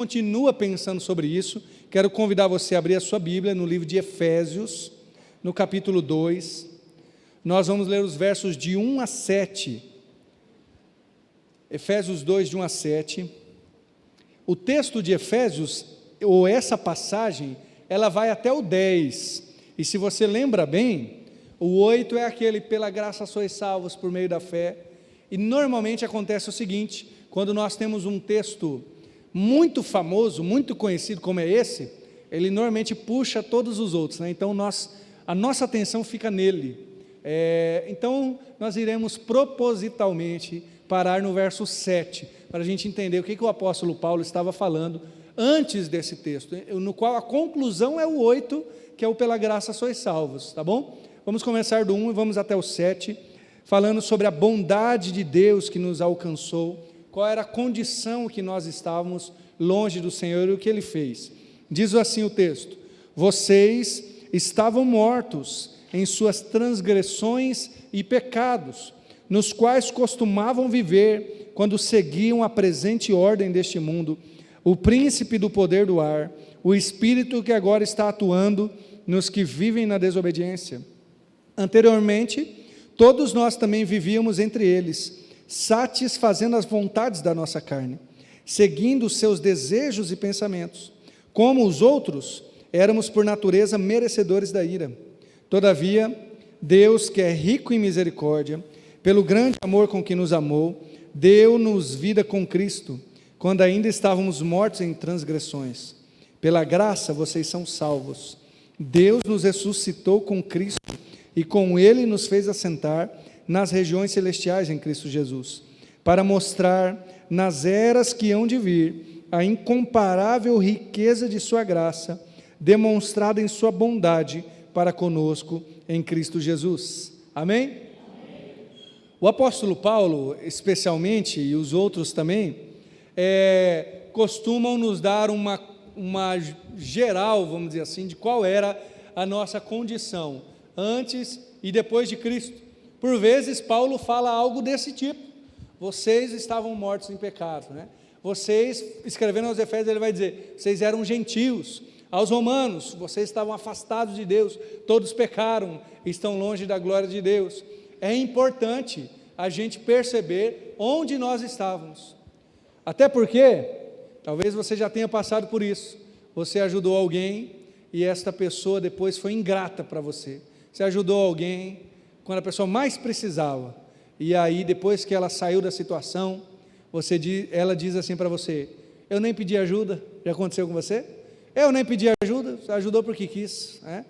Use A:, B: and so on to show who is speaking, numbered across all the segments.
A: Continua pensando sobre isso. Quero convidar você a abrir a sua Bíblia no livro de Efésios, no capítulo 2. Nós vamos ler os versos de 1 a 7. Efésios 2, de 1 a 7. O texto de Efésios, ou essa passagem, ela vai até o 10. E se você lembra bem, o 8 é aquele, pela graça sois salvos por meio da fé. E normalmente acontece o seguinte, quando nós temos um texto muito famoso, muito conhecido como é esse, ele normalmente puxa todos os outros, né? Então a nossa atenção fica nele. Então nós iremos propositalmente parar no verso 7, para a gente entender o que o apóstolo Paulo estava falando antes desse texto, no qual a conclusão é o 8, que é o pela graça sois salvos, tá bom? Vamos começar do 1 e vamos até o 7, falando sobre a bondade de Deus que nos alcançou, qual era a condição que nós estávamos longe do Senhor e o que Ele fez. Diz assim o texto: vocês estavam mortos em suas transgressões e pecados, nos quais costumavam viver quando seguiam a presente ordem deste mundo, o príncipe do poder do ar, o espírito que agora está atuando nos que vivem na desobediência. Anteriormente, todos nós também vivíamos entre eles, satisfazendo as vontades da nossa carne, seguindo os seus desejos e pensamentos. Como os outros, éramos por natureza merecedores da ira. Todavia, Deus, que é rico em misericórdia, pelo grande amor com que nos amou, deu-nos vida com Cristo, quando ainda estávamos mortos em transgressões. Pela graça vocês são salvos. Deus nos ressuscitou com Cristo e com Ele nos fez assentar nas regiões celestiais em Cristo Jesus, para mostrar nas eras que hão de vir a incomparável riqueza de sua graça, demonstrada em sua bondade para conosco em Cristo Jesus. Amém? Amém. O apóstolo Paulo, especialmente, e os outros também, costumam nos dar uma geral, vamos dizer assim, de qual era a nossa condição antes e depois de Cristo. Por vezes Paulo fala algo desse tipo: vocês estavam mortos em pecado, né? Vocês, escrevendo aos Efésios, ele vai dizer, vocês eram gentios. Aos Romanos, vocês estavam afastados de Deus, todos pecaram, estão longe da glória de Deus. É importante a gente perceber onde nós estávamos, até porque, talvez você já tenha passado por isso, você ajudou alguém e esta pessoa depois foi ingrata para você. Você ajudou alguém quando a pessoa mais precisava, e aí depois que ela saiu da situação, ela diz assim para você: eu nem pedi ajuda. Já aconteceu com você? Eu nem pedi ajuda, você ajudou porque quis, né?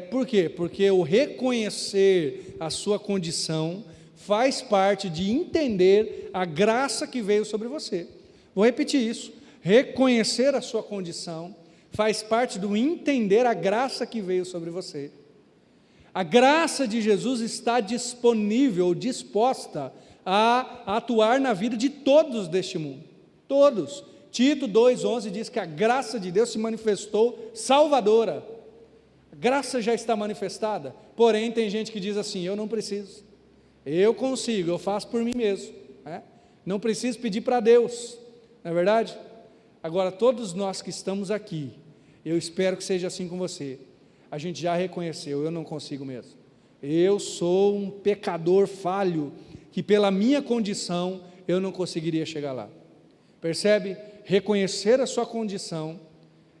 A: Por quê? Porque o reconhecer a sua condição faz parte de entender a graça que veio sobre você. Vou repetir isso: reconhecer a sua condição faz parte do entender a graça que veio sobre você. A graça de Jesus está disponível, disposta a atuar na vida de todos deste mundo, todos. Tito 2,11 diz que a graça de Deus se manifestou salvadora. A graça já está manifestada, porém tem gente que diz assim: eu não preciso, eu consigo, eu faço por mim mesmo, né? Não preciso pedir para Deus, não é verdade? Agora, todos nós que estamos aqui, eu espero que seja assim com você, a gente já reconheceu: eu não consigo mesmo, eu sou um pecador falho, que pela minha condição eu não conseguiria chegar lá. Percebe? Reconhecer a sua condição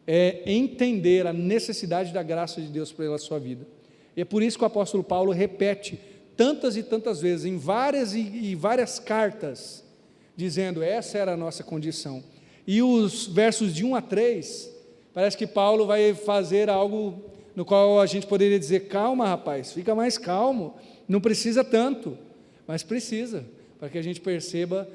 A: é entender a necessidade da graça de Deus pela sua vida. E é por isso que o apóstolo Paulo repete tantas e tantas vezes, em várias cartas, dizendo: essa era a nossa condição. E os versos de 1 a 3, parece que Paulo vai fazer algo no qual a gente poderia dizer: calma, rapaz, fica mais calmo, não precisa tanto, mas precisa, para que a gente perceba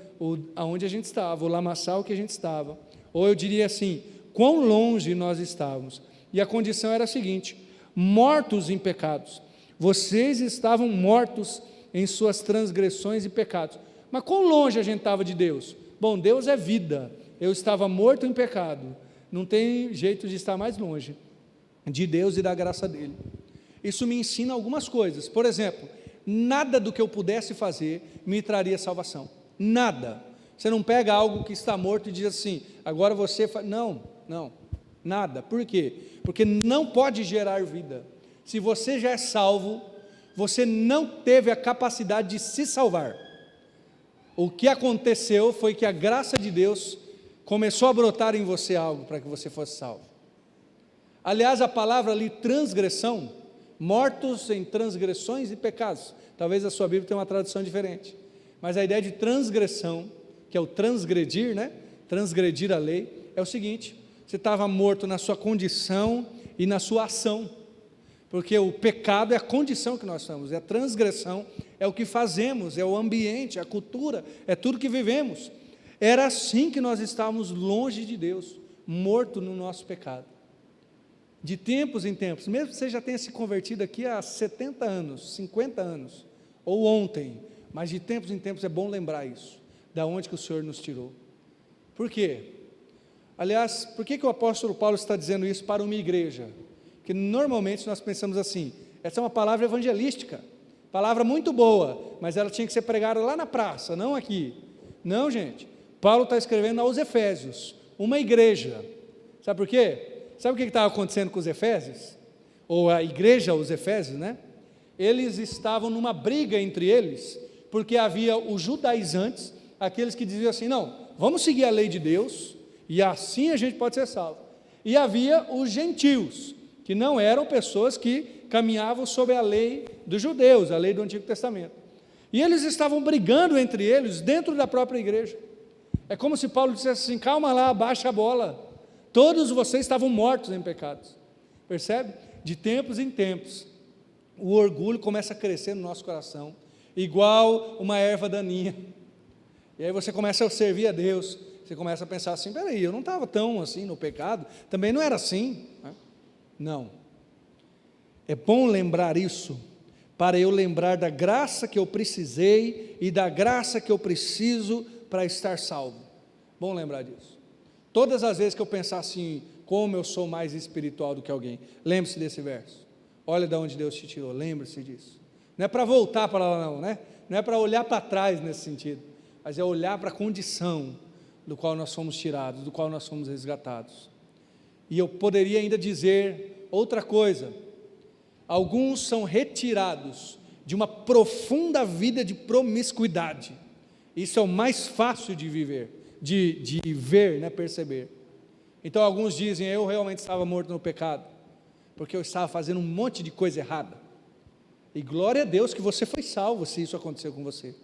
A: aonde a gente estava, o lamaçal que a gente estava, ou eu diria assim, quão longe nós estávamos. E a condição era a seguinte: mortos em pecados. Vocês estavam mortos em suas transgressões e pecados. Mas quão longe a gente estava de Deus? Bom, Deus é vida, eu estava morto em pecado, não tem jeito de estar mais longe de Deus e da graça dele. Isso me ensina algumas coisas. Por exemplo, nada do que eu pudesse fazer me traria salvação, nada. Você não pega algo que está morto e diz assim, agora você faz. Não, nada. Por quê? Porque não pode gerar vida. Se você já é salvo, você não teve a capacidade de se salvar. O que aconteceu foi que a graça de Deus começou a brotar em você algo para que você fosse salvo. Aliás, a palavra ali, transgressão, mortos em transgressões e pecados. Talvez a sua Bíblia tenha uma tradução diferente. Mas a ideia de transgressão, que é o transgredir, né? Transgredir a lei, é o seguinte: você estava morto na sua condição e na sua ação. Porque o pecado é a condição que nós estamos, a transgressão é o que fazemos, é o ambiente, a cultura, é tudo que vivemos. Era assim que nós estávamos longe de Deus, morto no nosso pecado. De tempos em tempos, mesmo que você já tenha se convertido aqui há 70 anos, 50 anos, ou ontem, mas de tempos em tempos é bom lembrar isso, da onde que o Senhor nos tirou. Por quê? Aliás, por que o apóstolo Paulo está dizendo isso para uma igreja? Porque normalmente nós pensamos assim, essa é uma palavra evangelística, palavra muito boa, mas ela tinha que ser pregada lá na praça, não aqui. Não, gente, Paulo está escrevendo aos Efésios, uma igreja. Sabe por quê? Sabe o que estava acontecendo com os Efésios? Ou a igreja, os Efésios, né? Eles estavam numa briga entre eles, porque havia os judaizantes, aqueles que diziam assim, não, vamos seguir a lei de Deus, e assim a gente pode ser salvo. E havia os gentios, que não eram pessoas que caminhavam sob a lei dos judeus, a lei do Antigo Testamento. E eles estavam brigando entre eles, dentro da própria igreja. É como se Paulo dissesse assim, calma lá, baixa a bola, todos vocês estavam mortos em pecados. Percebe? De tempos em tempos, o orgulho começa a crescer no nosso coração, igual uma erva daninha. E aí você começa a servir a Deus, você começa a pensar assim, peraí, eu não estava tão assim no pecado, também não era assim, né? Não, é bom lembrar isso, para eu lembrar da graça que eu precisei, e da graça que eu preciso para estar salvo. Bom lembrar disso, todas as vezes que eu pensar assim, como eu sou mais espiritual do que alguém, lembre-se desse verso, olha de onde Deus te tirou, lembre-se disso, não é para voltar para lá não, né? Não é para olhar para trás nesse sentido, mas é olhar para a condição do qual nós fomos tirados, do qual nós fomos resgatados. E eu poderia ainda dizer outra coisa, alguns são retirados de uma profunda vida de promiscuidade, isso é o mais fácil de viver, de ver, né, perceber. Então alguns dizem, eu realmente estava morto no pecado, porque eu estava fazendo um monte de coisa errada, e glória a Deus que você foi salvo, se isso aconteceu com você.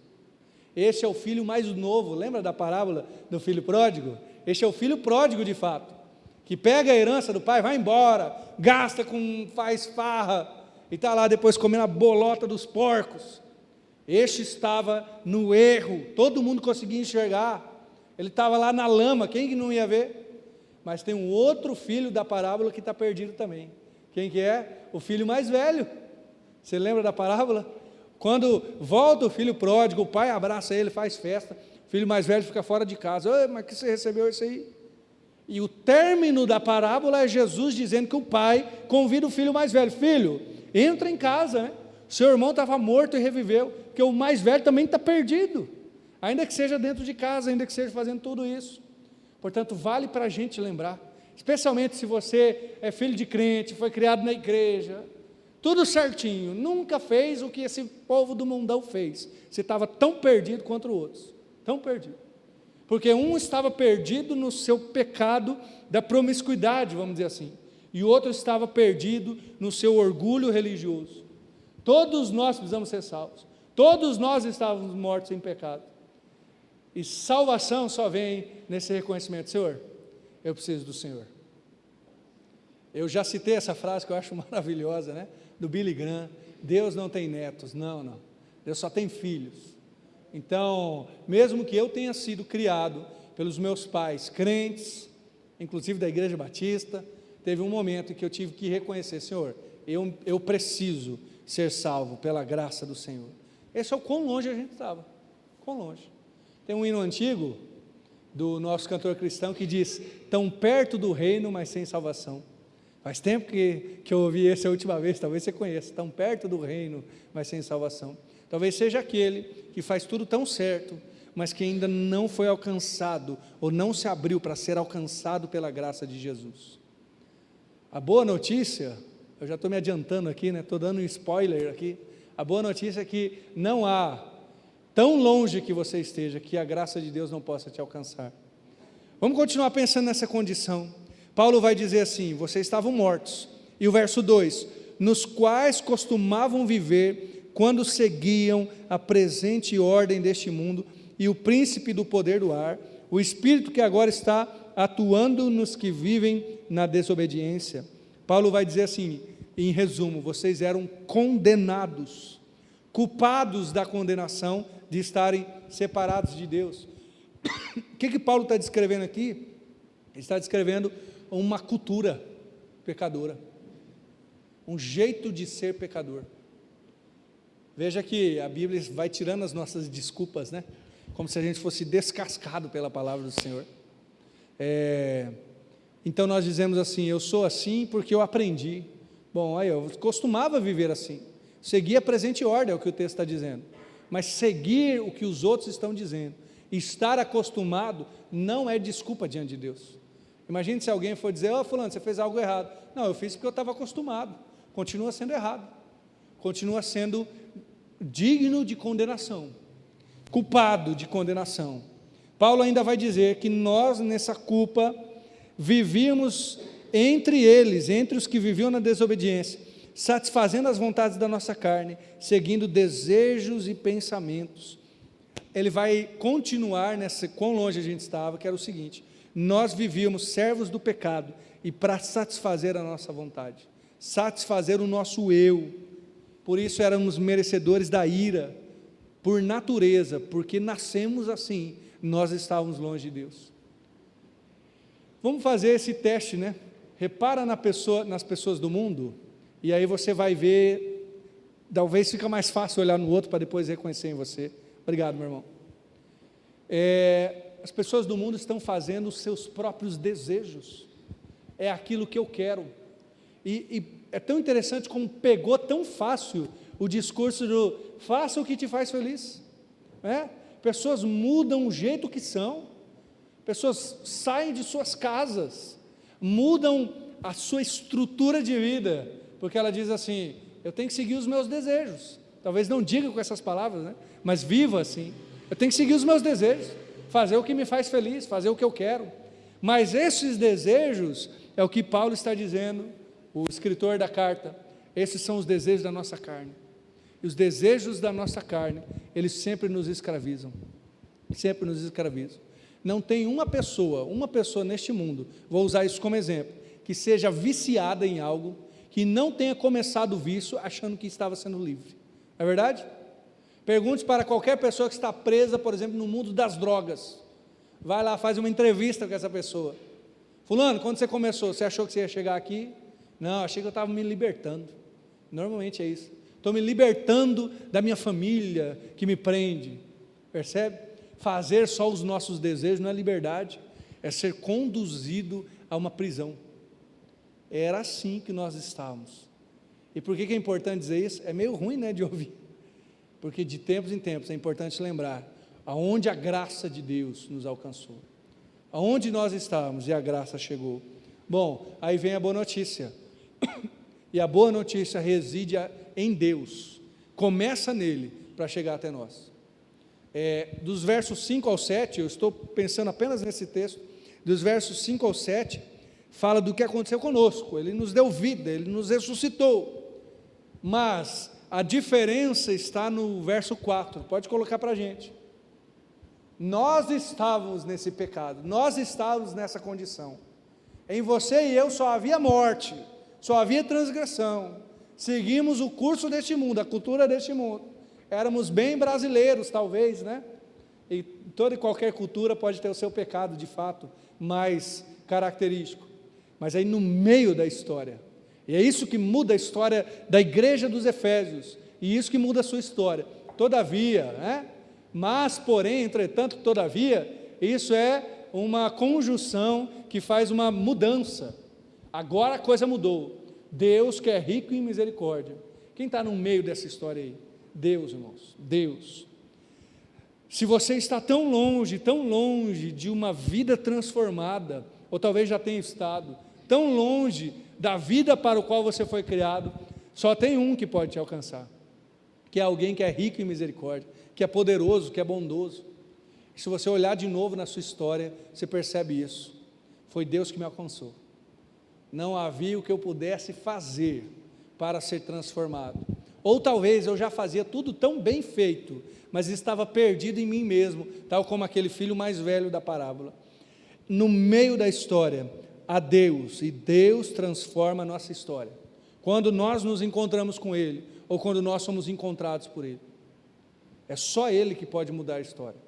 A: Esse é o filho mais novo, lembra da parábola do filho pródigo? Este é o filho pródigo de fato, que pega a herança do pai, vai embora, gasta faz farra, e está lá depois comendo a bolota dos porcos. Este estava no erro, todo mundo conseguia enxergar, ele estava lá na lama, quem que não ia ver? Mas tem um outro filho da parábola que está perdido também. Quem que é? O filho mais velho. Você lembra da parábola? Quando volta o filho pródigo, o pai abraça ele, faz festa, o filho mais velho fica fora de casa, mas que você recebeu isso aí? E o término da parábola é Jesus dizendo que o pai convida o filho mais velho, filho, entra em casa, né? Seu irmão estava morto e reviveu, porque o mais velho também está perdido, ainda que seja dentro de casa, ainda que seja fazendo tudo isso. Portanto, vale para a gente lembrar, especialmente se você é filho de crente, foi criado na igreja, tudo certinho, nunca fez o que esse povo do mundão fez, você estava tão perdido quanto os outros, tão perdido, porque um estava perdido no seu pecado da promiscuidade, vamos dizer assim, e o outro estava perdido no seu orgulho religioso. Todos nós precisamos ser salvos, todos nós estávamos mortos em pecado, e salvação só vem nesse reconhecimento, Senhor, eu preciso do Senhor. Eu já citei essa frase que eu acho maravilhosa, né? Do Billy Graham, Deus não tem netos, não, Deus só tem filhos. Então, mesmo que eu tenha sido criado pelos meus pais crentes, inclusive da Igreja Batista, teve um momento em que eu tive que reconhecer, Senhor, eu preciso ser salvo pela graça do Senhor. Esse é o quão longe a gente estava, quão longe. Tem um hino antigo do nosso cantor cristão que diz, tão perto do reino, mas sem salvação. Faz tempo que eu ouvi esse a última vez, talvez você conheça, tão perto do reino, mas sem salvação. Talvez seja aquele que faz tudo tão certo, mas que ainda não foi alcançado, ou não se abriu para ser alcançado pela graça de Jesus. A boa notícia, eu já estou me adiantando aqui, estou dando um spoiler aqui, a boa notícia é que não há, tão longe que você esteja, que a graça de Deus não possa te alcançar. Vamos continuar pensando nessa condição. Paulo vai dizer assim: vocês estavam mortos, e o verso 2, nos quais costumavam viver quando seguiam a presente ordem deste mundo, e o príncipe do poder do ar, o espírito que agora está atuando nos que vivem na desobediência. Paulo vai dizer assim, em resumo: vocês eram condenados, culpados da condenação de estarem separados de Deus. O que Paulo está descrevendo aqui? Ele está descrevendo uma cultura pecadora, um jeito de ser pecador. Veja que a Bíblia vai tirando as nossas desculpas, como se a gente fosse descascado pela palavra do Senhor. Então nós dizemos assim: eu sou assim porque eu aprendi. Bom, aí eu costumava viver assim, seguir a presente ordem, é o que o texto está dizendo, mas seguir o que os outros estão dizendo, estar acostumado, não é desculpa diante de Deus. Imagine se alguém for dizer: fulano, você fez algo errado. Não, eu fiz porque eu estava acostumado. Continua sendo errado, continua sendo digno de condenação, culpado de condenação. Paulo ainda vai dizer que nós, nessa culpa, vivíamos entre eles, entre os que viviam na desobediência, satisfazendo as vontades da nossa carne, seguindo desejos e pensamentos. Ele vai continuar nessa, quão longe a gente estava, que era o seguinte: nós vivíamos servos do pecado, e para satisfazer a nossa vontade, satisfazer o nosso eu, por isso éramos merecedores da ira, por natureza, porque nascemos assim, nós estávamos longe de Deus. Vamos fazer esse teste, Repara nas pessoas do mundo, e aí você vai ver, talvez fica mais fácil olhar no outro para depois reconhecer em você. Obrigado, meu irmão. As pessoas do mundo estão fazendo os seus próprios desejos, é aquilo que eu quero, e é tão interessante como pegou tão fácil o discurso do faça o que te faz feliz, Pessoas mudam o jeito que são, pessoas saem de suas casas, mudam a sua estrutura de vida, porque ela diz assim: eu tenho que seguir os meus desejos. Talvez não diga com essas palavras, mas viva assim: eu tenho que seguir os meus desejos, fazer o que me faz feliz, fazer o que eu quero. Mas esses desejos é o que Paulo está dizendo, o escritor da carta: esses são os desejos da nossa carne, e os desejos da nossa carne, eles sempre nos escravizam, sempre nos escravizam. Não tem uma pessoa neste mundo, vou usar isso como exemplo, que seja viciada em algo, que não tenha começado o vício achando que estava sendo livre. Não é verdade? Pergunte para qualquer pessoa que está presa, por exemplo, no mundo das drogas. Vai lá, faz uma entrevista com essa pessoa. Fulano, quando você começou, você achou que você ia chegar aqui? Não, achei que eu estava me libertando. Normalmente é isso. Estou me libertando da minha família que me prende. Percebe? Fazer só os nossos desejos não é liberdade, é ser conduzido a uma prisão. Era assim que nós estávamos. E por que é importante dizer isso? É meio ruim, de ouvir, porque de tempos em tempos é importante lembrar aonde a graça de Deus nos alcançou, aonde nós estávamos e a graça chegou. Bom, aí vem a boa notícia, e a boa notícia reside em Deus, começa nele para chegar até nós. Dos versos 5 ao 7, eu estou pensando apenas nesse texto, dos versos 5 ao 7, fala do que aconteceu conosco. Ele nos deu vida, Ele nos ressuscitou, mas a diferença está no verso 4, pode colocar para a gente. Nós estávamos nesse pecado, nós estávamos nessa condição, em você e eu só havia morte, só havia transgressão, seguimos o curso deste mundo, a cultura deste mundo, éramos bem brasileiros talvez, e toda e qualquer cultura pode ter o seu pecado de fato, mais característico, mas aí no meio da história, e é isso que muda a história da igreja dos Efésios, e isso que muda a sua história, todavia, mas porém, entretanto, todavia, isso é uma conjunção que faz uma mudança, agora a coisa mudou, Deus que é rico em misericórdia, quem está no meio dessa história aí? Deus, irmãos, Deus. Se você está tão longe de uma vida transformada, ou talvez já tenha estado, tão longe da vida para o qual você foi criado, só tem um que pode te alcançar, que é alguém que é rico em misericórdia, que é poderoso, que é bondoso. E se você olhar de novo na sua história, você percebe isso. Foi Deus que me alcançou. Não havia o que eu pudesse fazer para ser transformado. Ou talvez eu já fazia tudo tão bem feito, mas estava perdido em mim mesmo, tal como aquele filho mais velho da parábola. No meio da história, há Deus, e Deus transforma a nossa história. Quando nós nos encontramos com Ele, ou quando nós somos encontrados por Ele. É só Ele que pode mudar a história.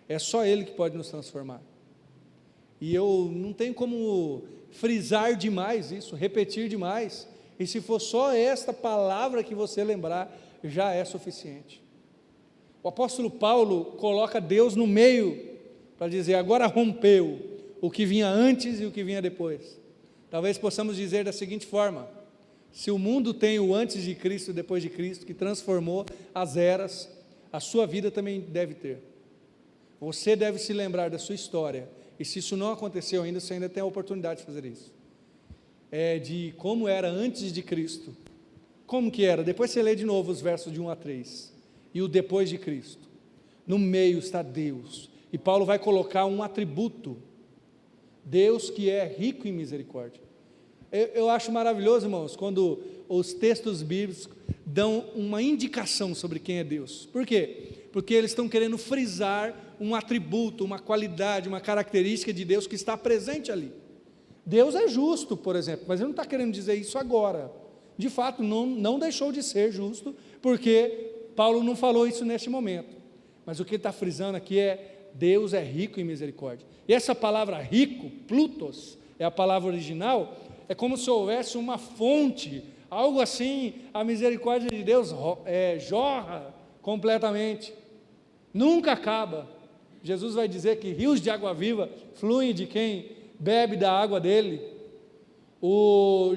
A: É só Ele que pode nos transformar. E eu não tenho como frisar demais isso, repetir demais. E se for só esta palavra que você lembrar, já é suficiente. O apóstolo Paulo coloca Deus no meio, para dizer, agora rompeu o que vinha antes e o que vinha depois. Talvez possamos dizer da seguinte forma: se o mundo tem o antes de Cristo e depois de Cristo, que transformou as eras, a sua vida também deve ter. Você deve se lembrar da sua história, e se isso não aconteceu ainda, você ainda tem a oportunidade de fazer isso. De como era antes de Cristo. Como que era? Depois você lê de novo os versos de 1 a 3. E o depois de Cristo. No meio está Deus. E Paulo vai colocar um atributo. Deus que é rico em misericórdia. Eu acho maravilhoso, irmãos, quando os textos bíblicos dão uma indicação sobre quem é Deus. Por quê? Porque eles estão querendo frisar um atributo, uma qualidade, uma característica de Deus que está presente ali. Deus é justo, por exemplo, mas ele não está querendo dizer isso agora. De fato, não deixou de ser justo, porque Paulo não falou isso neste momento. Mas o que ele está frisando aqui é: Deus é rico em misericórdia. E essa palavra rico, plutos, é a palavra original, é como se houvesse uma fonte, algo assim, a misericórdia de Deus jorra completamente, nunca acaba. Jesus vai dizer que rios de água viva fluem de quem bebe da água dele. O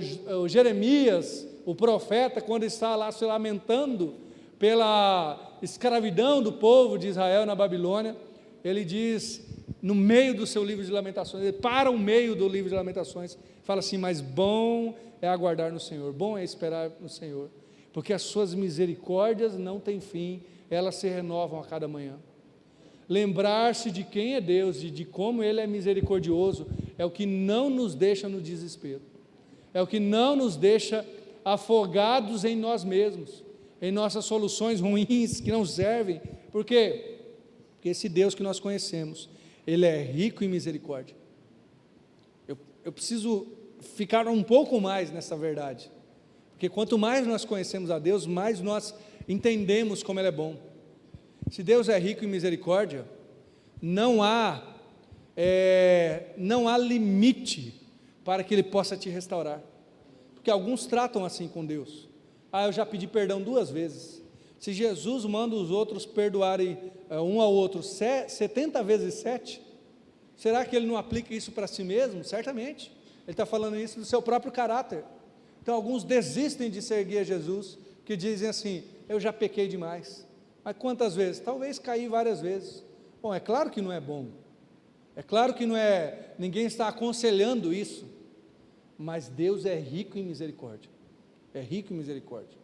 A: Jeremias, o profeta, quando está lá se lamentando pela escravidão do povo de Israel na Babilônia, ele diz, no meio do seu livro de lamentações, ele para o meio do livro de lamentações, fala assim: mas bom é aguardar no Senhor, bom é esperar no Senhor, porque as suas misericórdias não têm fim, elas se renovam a cada manhã. Lembrar-se de quem é Deus e de como Ele é misericordioso é o que não nos deixa no desespero, é o que não nos deixa afogados em nós mesmos, em nossas soluções ruins que não servem. Por quê? Porque esse Deus que nós conhecemos, Ele é rico em misericórdia. Eu preciso ficar um pouco mais nessa verdade, porque quanto mais nós conhecemos a Deus, mais nós entendemos como Ele é bom. Se Deus é rico em misericórdia, não há limite para que Ele possa te restaurar, porque alguns tratam assim com Deus. Eu já pedi perdão 2 vezes. Se Jesus manda os outros perdoarem um ao outro 70 vezes 7, será que Ele não aplica isso para si mesmo? Certamente, Ele está falando isso do seu próprio caráter. Então alguns desistem de seguir a Jesus, que dizem assim: eu já pequei demais. Mas quantas vezes? Talvez caí várias vezes. Bom, é claro que não é bom, é claro que não é, ninguém está aconselhando isso, mas Deus é rico em misericórdia, é rico em misericórdia.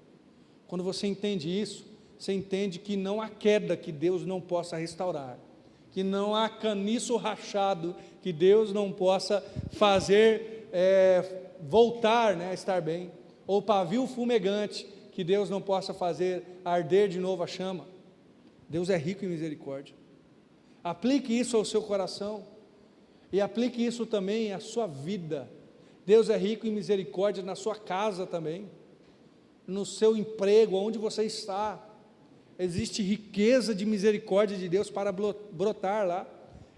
A: Quando você entende isso, você entende que não há queda que Deus não possa restaurar, que não há caniço rachado que Deus não possa fazer voltar, a estar bem, ou pavio fumegante que Deus não possa fazer arder de novo a chama. Deus é rico em misericórdia. Aplique isso ao seu coração, e aplique isso também à sua vida. Deus é rico em misericórdia na sua casa também, no seu emprego, onde você está. Existe riqueza de misericórdia de Deus para brotar lá.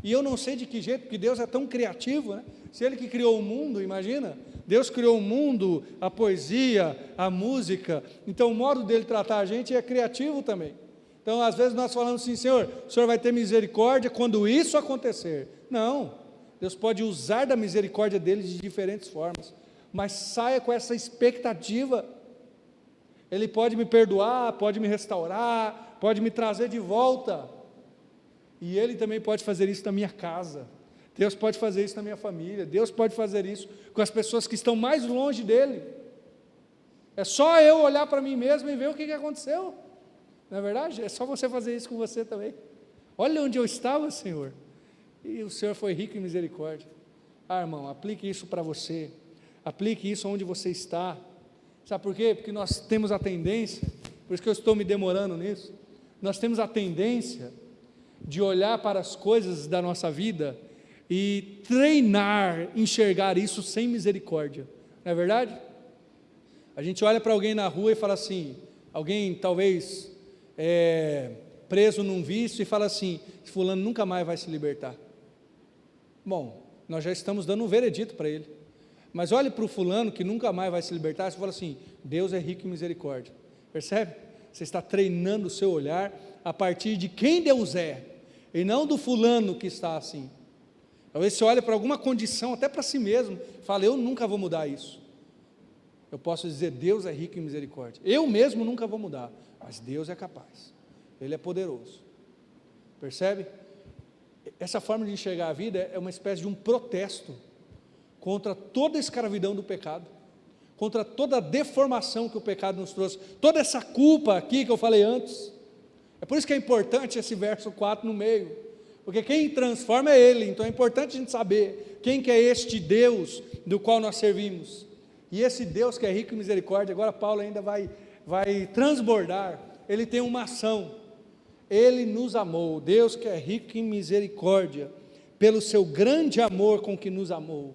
A: E eu não sei de que jeito, porque Deus é tão criativo, Se Ele que criou o mundo, imagina, Deus criou o mundo, a poesia, a música, então o modo dele tratar a gente é criativo também. Então às vezes nós falamos assim: Senhor, o Senhor vai ter misericórdia quando isso acontecer. Não, Deus pode usar da misericórdia dele de diferentes formas, mas saia com essa expectativa. Ele pode me perdoar, pode me restaurar, pode me trazer de volta. E Ele também pode fazer isso na minha casa. Deus pode fazer isso na minha família. Deus pode fazer isso com as pessoas que estão mais longe dEle. É só eu olhar para mim mesmo e ver o que aconteceu. Não é verdade? É só você fazer isso com você também. Olha onde eu estava, Senhor. E o Senhor foi rico em misericórdia. Irmão, aplique isso para você. Aplique isso onde você está. Sabe por quê? Porque nós temos a tendência, por isso que eu estou me demorando nisso, nós temos a tendência de olhar para as coisas da nossa vida e treinar, enxergar isso sem misericórdia. Não é verdade? A gente olha para alguém na rua e fala assim, alguém talvez preso num vício e fala assim, fulano nunca mais vai se libertar. Bom, nós já estamos dando um veredito para ele. Mas olhe para o fulano que nunca mais vai se libertar e fala assim, Deus é rico em misericórdia. Percebe? Você está treinando o seu olhar a partir de quem Deus é, e não do fulano que está assim. Talvez você olhe para alguma condição, até para si mesmo, fala, eu nunca vou mudar isso. Eu posso dizer, Deus é rico em misericórdia. Eu mesmo nunca vou mudar, mas Deus é capaz. Ele é poderoso. Percebe? Essa forma de enxergar a vida é uma espécie de um protesto contra toda a escravidão do pecado, contra toda a deformação que o pecado nos trouxe, toda essa culpa aqui que eu falei antes. É por isso que é importante esse verso 4 no meio, porque quem transforma é Ele. Então é importante a gente saber quem que é este Deus do qual nós servimos. E esse Deus que é rico em misericórdia, agora Paulo ainda vai transbordar, Ele tem uma ação. Ele nos amou, Deus que é rico em misericórdia, pelo seu grande amor com que nos amou.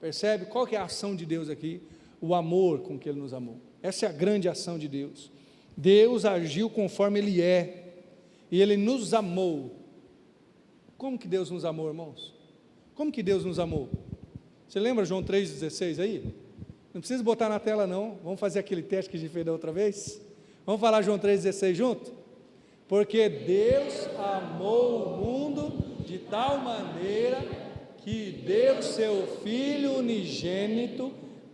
A: Percebe? Qual que é a ação de Deus aqui? O amor com que Ele nos amou. Essa é a grande ação de Deus. Deus agiu conforme Ele é, e Ele nos amou. Como que Deus nos amou, irmãos? Como que Deus nos amou? Você lembra João 3,16 aí? Não precisa botar na tela não, vamos fazer aquele teste que a gente fez da outra vez? Vamos falar João 3,16 junto? Porque Deus amou o mundo de tal maneira que deu seu Filho unigênito,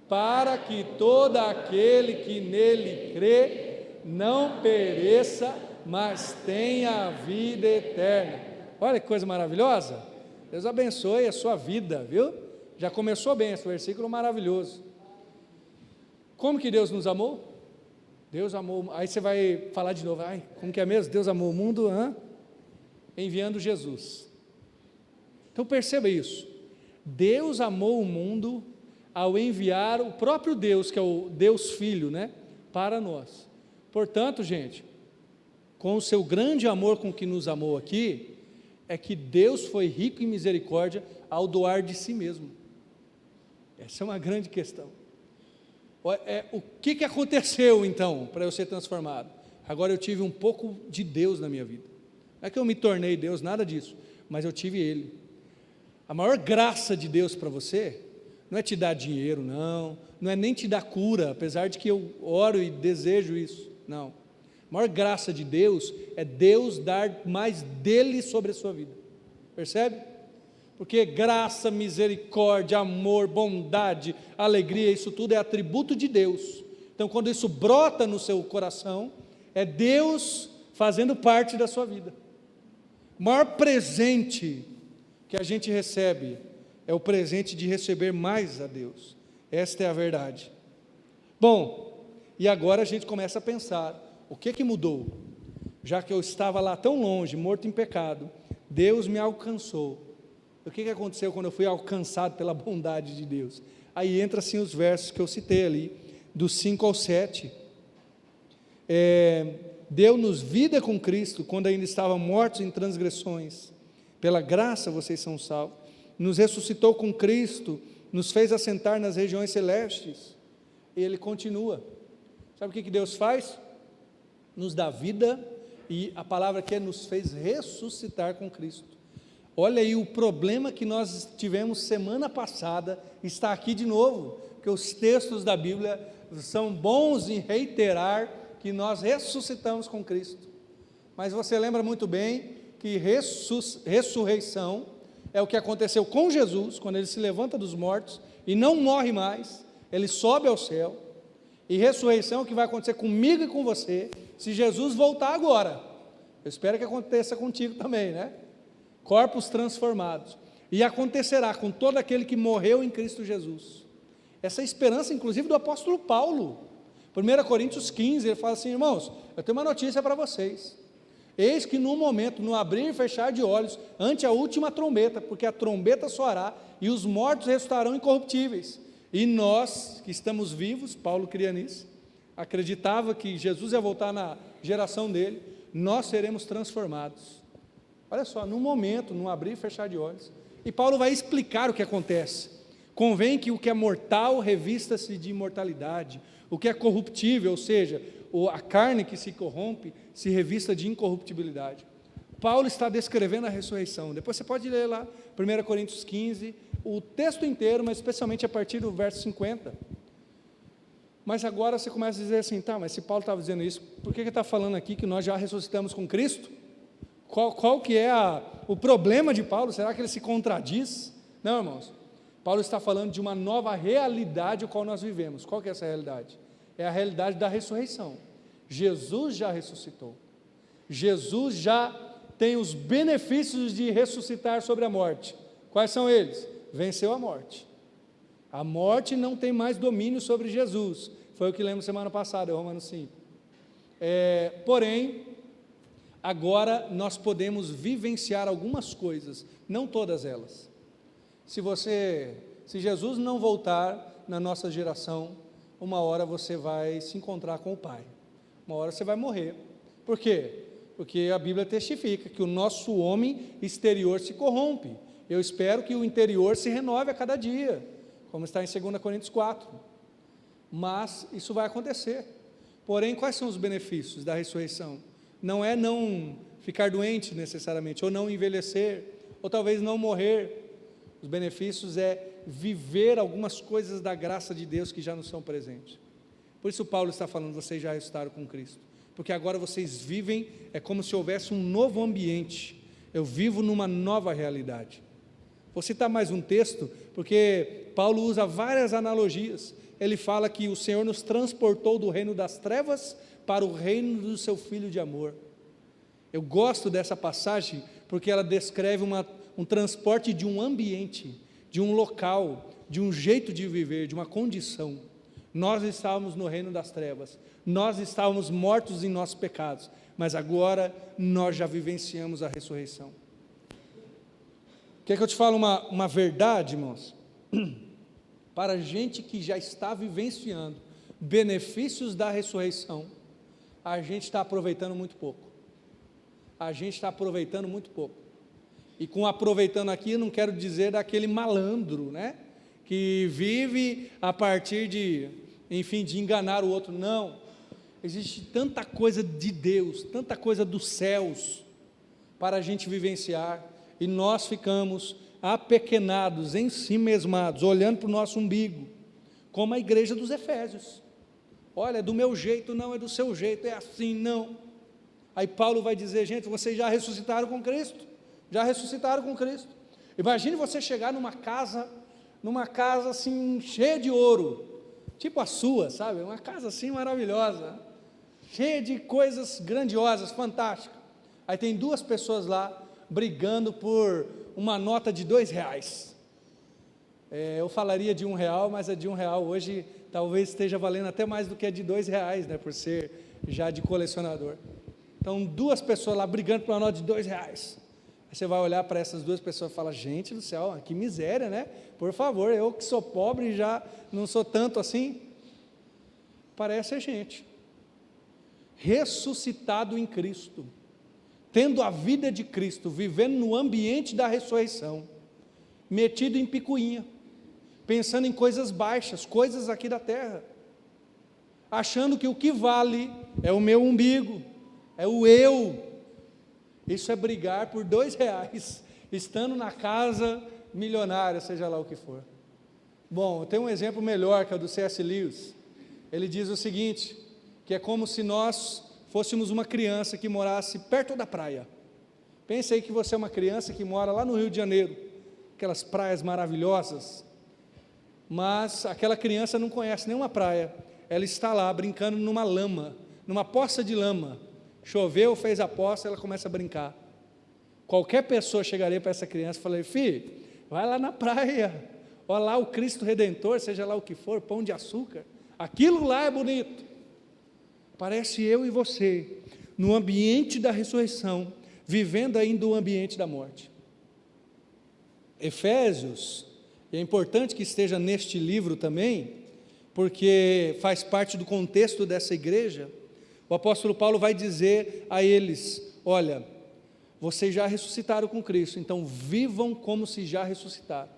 A: para que todo aquele que nele crê não pereça, mas tenha a vida eterna. Olha que coisa maravilhosa. Deus abençoe a sua vida, viu? Já começou bem esse versículo maravilhoso. Como que Deus nos amou? Deus amou, aí você vai falar de novo, como que é mesmo? Deus amou o mundo, enviando Jesus. Então perceba isso, Deus amou o mundo ao enviar o próprio Deus, que é o Deus Filho, para nós. Portanto, gente, com o seu grande amor com que nos amou aqui, é que Deus foi rico em misericórdia ao doar de si mesmo. Essa é uma grande questão. O que aconteceu então para eu ser transformado? Agora eu tive um pouco de Deus na minha vida. Não é que eu me tornei Deus, nada disso, mas eu tive Ele. A maior graça de Deus para você não é te dar dinheiro, não é nem te dar cura, apesar de que eu oro e desejo isso, não. A maior graça de Deus é Deus dar mais dele sobre a sua vida. Percebe? Porque graça, misericórdia, amor, bondade, alegria, isso tudo é atributo de Deus. Então quando isso brota no seu coração, é Deus fazendo parte da sua vida. O maior presente que a gente recebe é o presente de receber mais a Deus. Esta é a verdade. Bom, e agora a gente começa a pensar, o que mudou? Já que eu estava lá tão longe, morto em pecado, Deus me alcançou. O que aconteceu quando eu fui alcançado pela bondade de Deus? Aí entra assim os versos que eu citei ali, do 5 ao 7. Deu-nos vida com Cristo, quando ainda estavam mortos em transgressões. Pela graça vocês são salvos. Nos ressuscitou com Cristo, nos fez assentar nas regiões celestes. E Ele continua. Sabe o que Deus faz? Nos dá vida, e a palavra que nos fez ressuscitar com Cristo. Olha aí o problema que nós tivemos semana passada, está aqui de novo, que os textos da Bíblia são bons em reiterar que nós ressuscitamos com Cristo. Mas você lembra muito bem que ressurreição é o que aconteceu com Jesus, quando Ele se levanta dos mortos e não morre mais, Ele sobe ao céu, e ressurreição é o que vai acontecer comigo e com você, se Jesus voltar agora. Eu espero que aconteça contigo também, né? Corpos transformados. E acontecerá com todo aquele que morreu em Cristo Jesus. Essa é a esperança, inclusive, do apóstolo Paulo. 1 Coríntios 15, ele fala assim: irmãos, eu tenho uma notícia para vocês. Eis que no momento, no abrir e fechar de olhos, ante a última trombeta, porque a trombeta soará, e os mortos ressuscitarão incorruptíveis. E nós, que estamos vivos, Paulo cria nisso, acreditava que Jesus ia voltar na geração dele, nós seremos transformados. Olha só, no momento, no abrir e fechar de olhos. E Paulo vai explicar o que acontece. Convém que o que é mortal revista-se de imortalidade, o que é corruptível, ou seja, a carne que se corrompe, se revista de incorruptibilidade. Paulo está descrevendo a ressurreição. Depois você pode ler lá, 1 Coríntios 15, o texto inteiro, mas especialmente a partir do verso 50. Mas agora você começa a dizer assim: tá, mas se Paulo estava dizendo isso, por que ele está falando aqui que nós já ressuscitamos com Cristo? Qual que é o problema de Paulo? Será que ele se contradiz? Não, irmãos. Paulo está falando de uma nova realidade a qual nós vivemos. Qual que é essa realidade? É a realidade da ressurreição. Jesus já ressuscitou. Jesus já tem os benefícios de ressuscitar sobre a morte. Quais são eles? Venceu a morte. A morte não tem mais domínio sobre Jesus. Foi o que lemos semana passada, Romanos 5. Porém, agora nós podemos vivenciar algumas coisas, não todas elas. Se Jesus não voltar na nossa geração, uma hora você vai se encontrar com o Pai. Uma hora você vai morrer. Por quê? Porque a Bíblia testifica que o nosso homem exterior se corrompe. Eu espero que o interior se renove a cada dia, como está em 2 Coríntios 4. Mas isso vai acontecer. Porém, quais são os benefícios da ressurreição? Não é não ficar doente necessariamente, ou não envelhecer, ou talvez não morrer. Os benefícios é viver algumas coisas da graça de Deus que já nos são presentes. Por isso Paulo está falando: vocês já ressuscitaram com Cristo, porque agora vocês vivem, é como se houvesse um novo ambiente. Eu vivo numa nova realidade. Vou citar mais um texto, porque Paulo usa várias analogias. Ele fala que o Senhor nos transportou do reino das trevas para o reino do seu Filho de amor. Eu gosto dessa passagem, porque ela descreve um transporte de um ambiente, de um local, de um jeito de viver, de uma condição. Nós estávamos no reino das trevas, nós estávamos mortos em nossos pecados, mas agora nós já vivenciamos a ressurreição. Quer que eu te fale uma verdade, irmãos? Para gente que já está vivenciando benefícios da ressurreição, a gente está aproveitando muito pouco. A gente está aproveitando muito pouco. E com aproveitando aqui, eu não quero dizer daquele malandro, né? Que vive a partir de enganar o outro. Não. Existe tanta coisa de Deus, tanta coisa dos céus, para a gente vivenciar, e nós ficamos apequenados, ensimesmados, olhando para o nosso umbigo, como a igreja dos Efésios. Olha, é do meu jeito, não é do seu jeito, é assim, não. Aí Paulo vai dizer: gente, vocês já ressuscitaram com Cristo, já ressuscitaram com Cristo. Imagine você chegar numa casa assim, cheia de ouro, tipo a sua, sabe, uma casa assim maravilhosa, cheia de coisas grandiosas, fantásticas. Aí tem duas pessoas lá, brigando por uma nota de R$2. Eu falaria de R$1, mas a de R$1 hoje talvez esteja valendo até mais do que a de R$2, né, por ser já de colecionador. Então, duas pessoas lá brigando por uma nota de R$2. Aí você vai olhar para essas duas pessoas e fala: gente do céu, que miséria, né? Por favor, eu que sou pobre e já não sou tanto assim. Parece a gente ressuscitado em Cristo, tendo a vida de Cristo, vivendo no ambiente da ressurreição, metido em picuinha, pensando em coisas baixas, coisas aqui da terra, achando que o que vale é o meu umbigo, é o eu. Isso é brigar por R$2, estando na casa milionária, seja lá o que for. Bom, eu tenho um exemplo melhor, que é o do C.S. Lewis. Ele diz o seguinte, que é como se nós fôssemos uma criança que morasse perto da praia. Pense aí que você é uma criança que mora lá no Rio de Janeiro, aquelas praias maravilhosas, mas aquela criança não conhece nenhuma praia, ela está lá brincando numa lama, numa poça de lama, choveu, fez a poça, ela começa a brincar. Qualquer pessoa chegaria para essa criança e falaria: filho, vai lá na praia, olha lá o Cristo Redentor, seja lá o que for, pão de açúcar, aquilo lá é bonito. Parece eu e você, no ambiente da ressurreição, vivendo ainda o ambiente da morte. Efésios, é importante que esteja neste livro também, porque faz parte do contexto dessa igreja. O apóstolo Paulo vai dizer a eles: olha, vocês já ressuscitaram com Cristo, então vivam como se já ressuscitaram.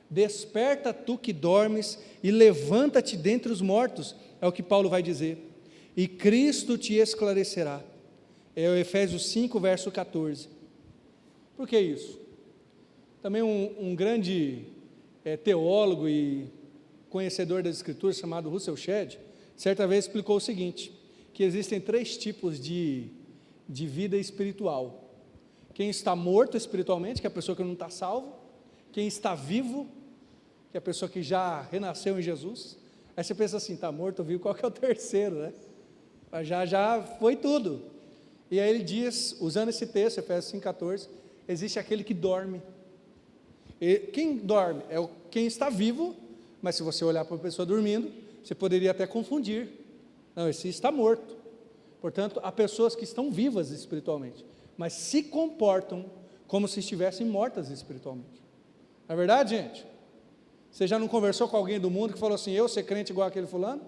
A: Desperta tu que dormes e levanta-te dentre os mortos, é o que Paulo vai dizer, e Cristo te esclarecerá. É o Efésios 5, verso 14. Por que isso? Também um grande teólogo e conhecedor das Escrituras, chamado Russell Shedd, certa vez explicou o seguinte, que existem 3 tipos de vida espiritual. Quem está morto espiritualmente, que é a pessoa que não está salvo. Quem está vivo, que é a pessoa que já renasceu em Jesus. Aí você pensa assim, está morto, vivo, qual que é o terceiro, né? Já foi tudo. E aí ele diz, usando esse texto, Efésios 5,14, existe aquele que dorme. E quem dorme é quem está vivo, mas se você olhar para a pessoa dormindo, você poderia até confundir. Não, esse está morto. Portanto, há pessoas que estão vivas espiritualmente, mas se comportam como se estivessem mortas espiritualmente. Não é verdade, gente? Você já não conversou com alguém do mundo que falou assim: eu ser crente igual aquele fulano?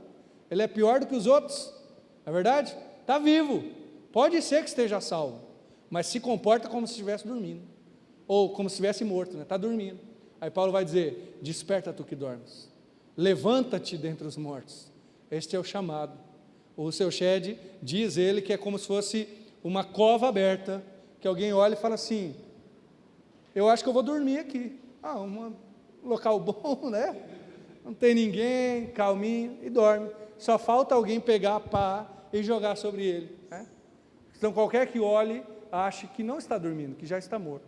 A: Ele é pior do que os outros. Não é verdade? Está vivo. Pode ser que esteja salvo, mas se comporta como se estivesse dormindo. Ou como se estivesse morto, né? Está dormindo. Aí Paulo vai dizer: desperta tu que dormes. Levanta-te dentre os mortos. Este é o chamado. O Russell Shedd diz ele que é como se fosse uma cova aberta, que alguém olha e fala assim: eu acho que eu vou dormir aqui. Um local bom, né? Não tem ninguém, calminho, e dorme. Só falta alguém pegar a pá e jogar sobre ele, né? Então qualquer que olhe, ache que não está dormindo, que já está morto.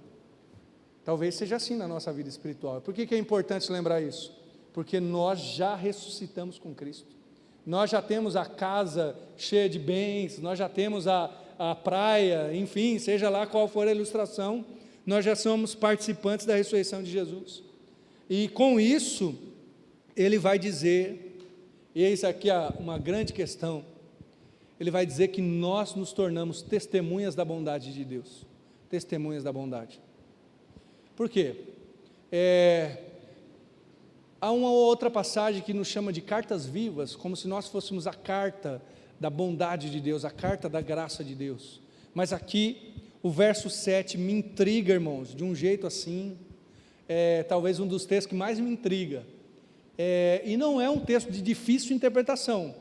A: Talvez seja assim na nossa vida espiritual. Por que é importante lembrar isso? Porque nós já ressuscitamos com Cristo. Nós já temos a casa cheia de bens, nós já temos a praia, enfim, seja lá qual for a ilustração, nós já somos participantes da ressurreição de Jesus. E com isso, ele vai dizer, e eis aqui uma grande questão, ele vai dizer que nós nos tornamos testemunhas da bondade de Deus. Testemunhas da bondade. Por quê? Há uma outra passagem que nos chama de cartas vivas, como se nós fôssemos a carta da bondade de Deus, a carta da graça de Deus. Mas aqui, o verso 7 me intriga, irmãos, de um jeito assim, talvez um dos textos que mais me intriga. E não é um texto de difícil interpretação,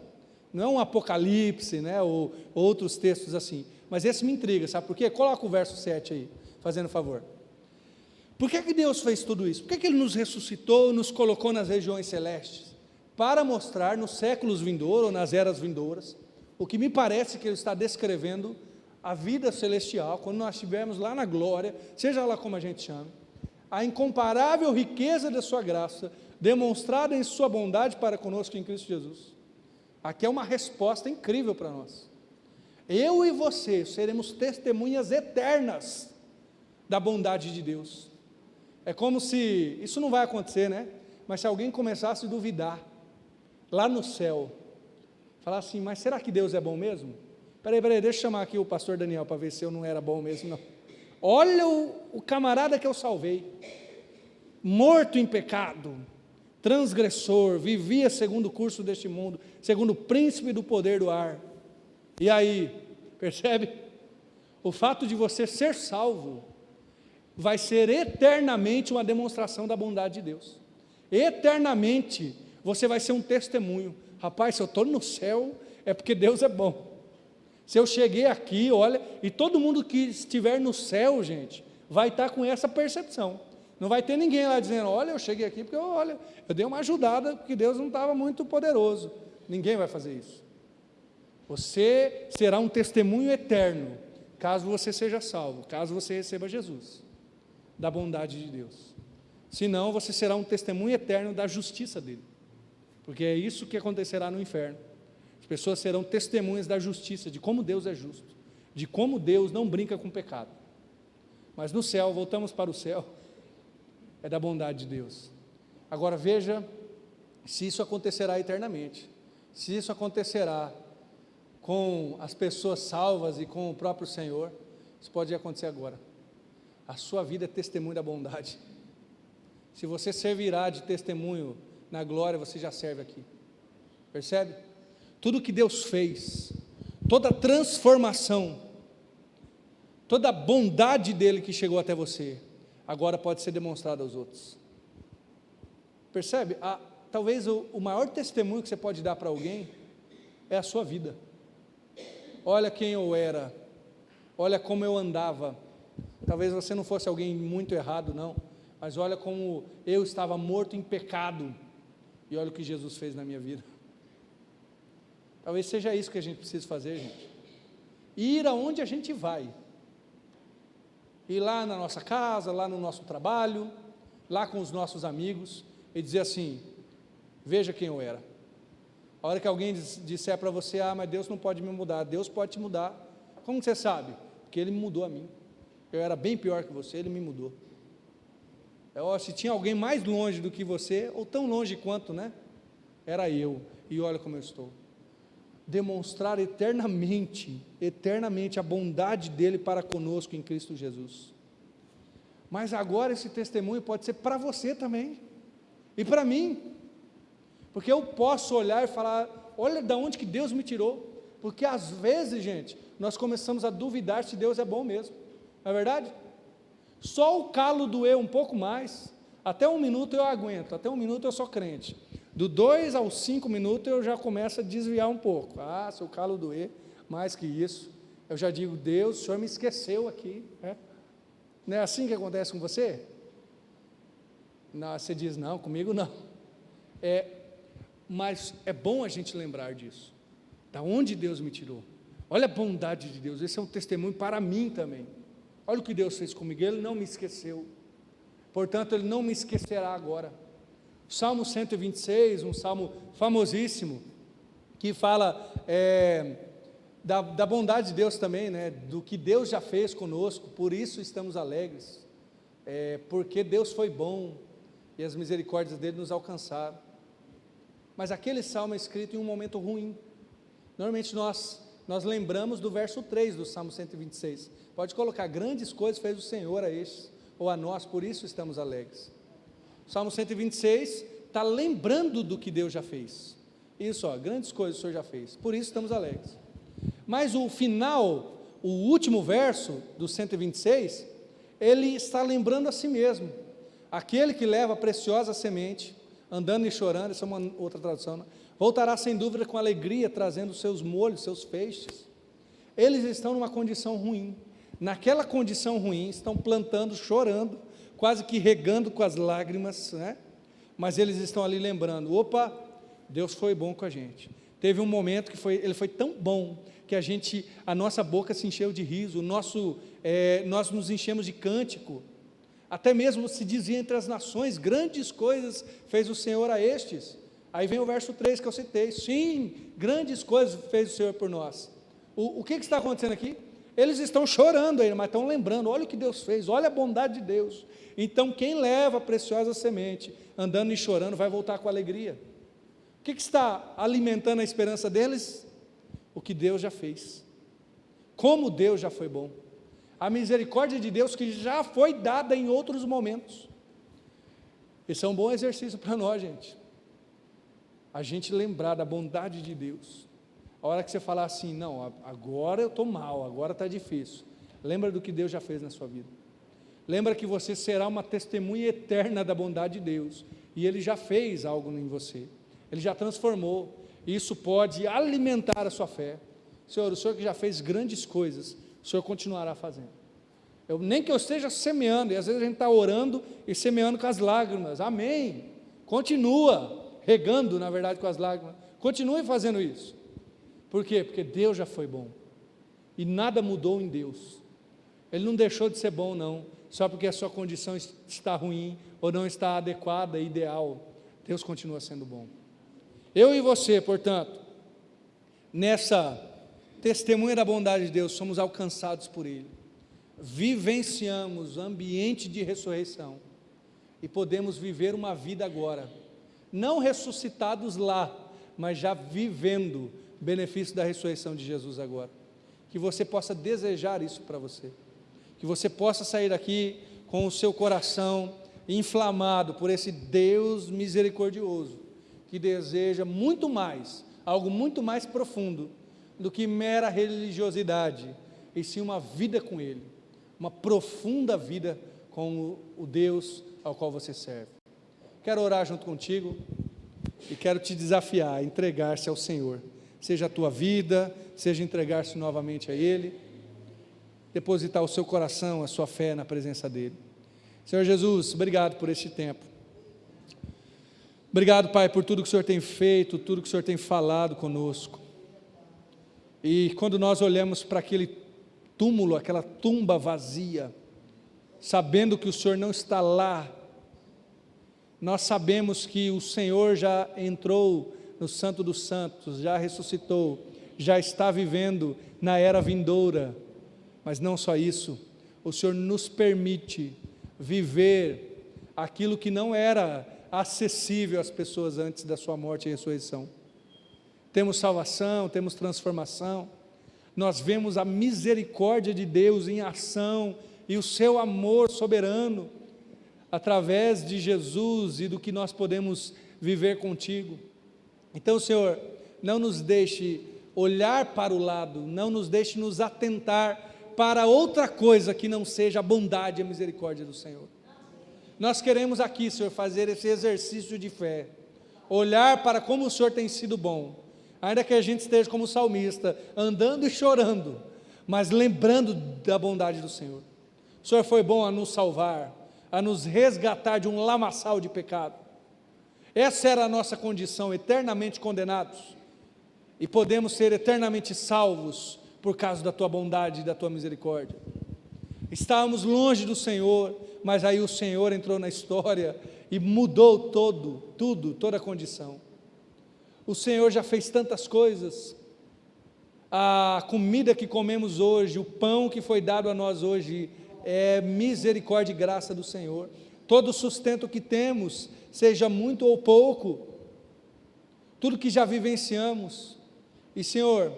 A: não é um Apocalipse, né, ou outros textos assim, mas esse me intriga, sabe por quê? Coloca o verso 7 aí, fazendo favor. Por que Deus fez tudo isso? Por que Ele nos ressuscitou, nos colocou nas regiões celestes? Para mostrar nos séculos vindouros, ou nas eras vindouras, o que me parece que Ele está descrevendo a vida celestial, quando nós estivermos lá na glória, seja lá como a gente chama, a incomparável riqueza da sua graça, demonstrada em sua bondade para conosco em Cristo Jesus. Aqui é uma resposta incrível para nós. Eu e você seremos testemunhas eternas da bondade de Deus. É como se, isso não vai acontecer, né? Mas se alguém começasse a duvidar, lá no céu, falar assim: mas será que Deus é bom mesmo? Peraí, deixa eu chamar aqui o pastor Daniel para ver se eu não era bom mesmo, não. Olha o camarada que eu salvei, morto em pecado, transgressor, vivia segundo o curso deste mundo, segundo o príncipe do poder do ar. E aí, percebe? O fato de você ser salvo vai ser eternamente uma demonstração da bondade de Deus. Eternamente você vai ser um testemunho. Rapaz, se eu estou no céu, é porque Deus é bom. Se eu cheguei aqui, olha, e todo mundo que estiver no céu, gente, vai estar com essa percepção. Não vai ter ninguém lá dizendo: olha, eu cheguei aqui porque eu dei uma ajudada, porque Deus não estava muito poderoso. Ninguém vai fazer isso. Você será um testemunho eterno, caso você seja salvo, caso você receba Jesus, da bondade de Deus. Senão você será um testemunho eterno da justiça dele, porque é isso que acontecerá no inferno. As pessoas serão testemunhas da justiça, de como Deus é justo, de como Deus não brinca com o pecado. Mas no céu, voltamos para o céu, é da bondade de Deus. Agora veja se isso acontecerá eternamente, se isso acontecerá com as pessoas salvas e com o próprio Senhor. Isso pode acontecer agora. A sua vida é testemunho da bondade. Se você servirá de testemunho na glória, você já serve aqui. Percebe? Tudo que Deus fez, toda a transformação, toda a bondade dele que chegou até você, agora pode ser demonstrada aos outros. Percebe? Talvez o maior testemunho que você pode dar para alguém é a sua vida. Olha quem eu era, olha como eu andava. Talvez você não fosse alguém muito errado, não, mas olha como eu estava morto em pecado, e olha o que Jesus fez na minha vida. Talvez seja isso que a gente precisa fazer, gente. Ir aonde a gente vai. Ir lá na nossa casa, lá no nosso trabalho, lá com os nossos amigos, e dizer assim: veja quem eu era. A hora que alguém disser para você: mas Deus não pode me mudar. Deus pode te mudar. Como você sabe? Porque Ele me mudou a mim. Eu era bem pior que você, Ele me mudou. Se tinha alguém mais longe do que você, ou tão longe quanto, né? Era eu, e olha como eu estou. Demonstrar eternamente a bondade dEle para conosco em Cristo Jesus. Mas agora esse testemunho pode ser para você também, e para mim, porque eu posso olhar e falar: olha de onde que Deus me tirou, porque às vezes, gente, nós começamos a duvidar se Deus é bom mesmo, não é verdade? Só o calo doer um pouco mais, até 1 minuto eu aguento, até 1 minuto eu sou crente, do 2 aos 5 minutos eu já começo a desviar um pouco. Se o calo doer mais que isso, eu já digo: Deus, o Senhor me esqueceu aqui, né? Não é assim que acontece com você? Não, você diz: não, comigo não. Mas é bom a gente lembrar disso, da onde Deus me tirou. Olha a bondade de Deus, esse é um testemunho para mim também. Olha o que Deus fez comigo, Ele não me esqueceu, portanto Ele não me esquecerá agora. Salmo 126, um salmo famosíssimo, que fala da bondade de Deus também, né? Do que Deus já fez conosco, por isso estamos alegres, porque Deus foi bom, e as misericórdias dEle nos alcançaram. Mas aquele salmo é escrito em um momento ruim. Normalmente nós lembramos do verso 3 do Salmo 126, pode colocar: grandes coisas fez o Senhor a estes, ou a nós, por isso estamos alegres. O Salmo 126 está lembrando do que Deus já fez. Isso, grandes coisas o Senhor já fez, por isso estamos alegres. Mas o final, o último verso do 126, ele está lembrando a si mesmo: aquele que leva a preciosa semente, andando e chorando, essa é uma outra tradução, né? Voltará sem dúvida com alegria, trazendo seus molhos, seus feixes. Eles estão numa condição ruim, naquela condição ruim, estão plantando, chorando, quase que regando com as lágrimas, né? Mas eles estão ali lembrando: opa, Deus foi bom com a gente. Teve um momento que Ele foi tão bom, que a nossa boca se encheu de riso, nós nos enchemos de cântico, até mesmo se dizia entre as nações: grandes coisas fez o Senhor a estes. Aí vem o verso 3 que eu citei: sim, grandes coisas fez o Senhor por nós. O que está acontecendo aqui? Eles estão chorando aí, mas estão lembrando: olha o que Deus fez, olha a bondade de Deus. Então quem leva a preciosa semente, andando e chorando, vai voltar com alegria. O que está alimentando a esperança deles? O que Deus já fez, como Deus já foi bom, a misericórdia de Deus que já foi dada em outros momentos. Esse é um bom exercício para nós, gente. A gente lembrar da bondade de Deus. A hora que você falar assim: não, agora eu estou mal, agora está difícil, lembra do que Deus já fez na sua vida. Lembra que você será uma testemunha eterna da bondade de Deus, e Ele já fez algo em você, Ele já transformou, e isso pode alimentar a sua fé. Senhor, o Senhor que já fez grandes coisas, o Senhor continuará fazendo. Nem que eu esteja semeando, e às vezes a gente está orando e semeando com as lágrimas, amém, continua regando, na verdade, com as lágrimas, continue fazendo isso. Por quê? Porque Deus já foi bom, e nada mudou em Deus. Ele não deixou de ser bom, não, só porque a sua condição está ruim, ou não está adequada, ideal. Deus continua sendo bom. Eu e você, portanto, nessa testemunha da bondade de Deus, somos alcançados por Ele, vivenciamos ambiente de ressurreição e podemos viver uma vida agora, não ressuscitados lá, mas já vivendo o benefício da ressurreição de Jesus agora. Que você possa desejar isso para você, que você possa sair daqui com o seu coração inflamado por esse Deus misericordioso, que deseja muito mais, algo muito mais profundo do que mera religiosidade, e sim uma vida com Ele, uma profunda vida com o Deus ao qual você serve. Quero orar junto contigo e quero te desafiar a entregar-se ao Senhor, seja a tua vida, seja entregar-se novamente a Ele, depositar o seu coração, a sua fé na presença dEle. Senhor Jesus, obrigado por este tempo. Obrigado, Pai, por tudo que o Senhor tem feito, tudo que o Senhor tem falado conosco. E quando nós olhamos para aquele túmulo, aquela tumba vazia, sabendo que o Senhor não está lá, nós sabemos que o Senhor já entrou no Santo dos Santos, já ressuscitou, já está vivendo na era vindoura, mas não só isso, o Senhor nos permite viver aquilo que não era acessível às pessoas antes da sua morte e ressurreição. Temos salvação, temos transformação, nós vemos a misericórdia de Deus em ação e o seu amor soberano através de Jesus e do que nós podemos viver contigo. Então, Senhor, não nos deixe olhar para o lado, não nos deixe nos atentar para outra coisa que não seja a bondade e a misericórdia do Senhor. Nós queremos aqui, Senhor, fazer esse exercício de fé, olhar para como o Senhor tem sido bom, ainda que a gente esteja como salmista, andando e chorando, mas lembrando da bondade do Senhor. O Senhor foi bom a nos salvar, a nos resgatar de um lamaçal de pecado. Essa era a nossa condição, eternamente condenados, e podemos ser eternamente salvos por causa da Tua bondade e da Tua misericórdia. Estávamos longe do Senhor, mas aí o Senhor entrou na história e mudou toda a condição. O Senhor já fez tantas coisas, a comida que comemos hoje, o pão que foi dado a nós hoje, é misericórdia e graça do Senhor. Todo o sustento que temos, seja muito ou pouco, tudo que já vivenciamos, e Senhor,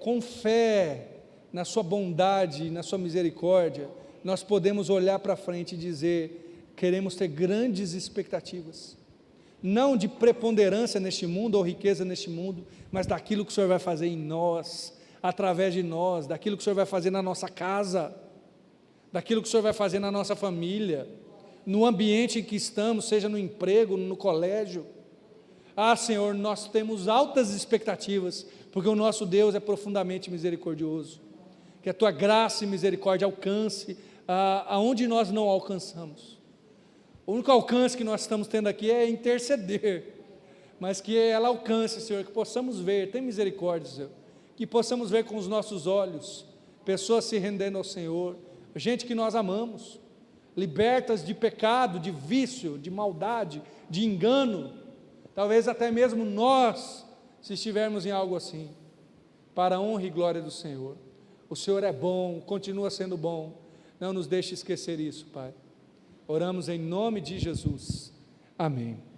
A: com fé na sua bondade, na sua misericórdia, nós podemos olhar para frente e dizer, queremos ter grandes expectativas, não de preponderância neste mundo ou riqueza neste mundo, mas daquilo que o Senhor vai fazer em nós, através de nós, daquilo que o Senhor vai fazer na nossa casa, daquilo que o Senhor vai fazer na nossa família, no ambiente em que estamos, seja no emprego, no colégio. Senhor, nós temos altas expectativas, porque o nosso Deus é profundamente misericordioso, que a Tua graça e misericórdia alcance aonde nós não alcançamos. O único alcance que nós estamos tendo aqui é interceder, mas que ela alcance, Senhor, que possamos ver, tem misericórdia, Senhor, que possamos ver com os nossos olhos, pessoas se rendendo ao Senhor, gente que nós amamos, libertas de pecado, de vício, de maldade, de engano, talvez até mesmo nós, se estivermos em algo assim, para a honra e glória do Senhor. O Senhor é bom, continua sendo bom, não nos deixe esquecer isso, Pai. Oramos em nome de Jesus, amém.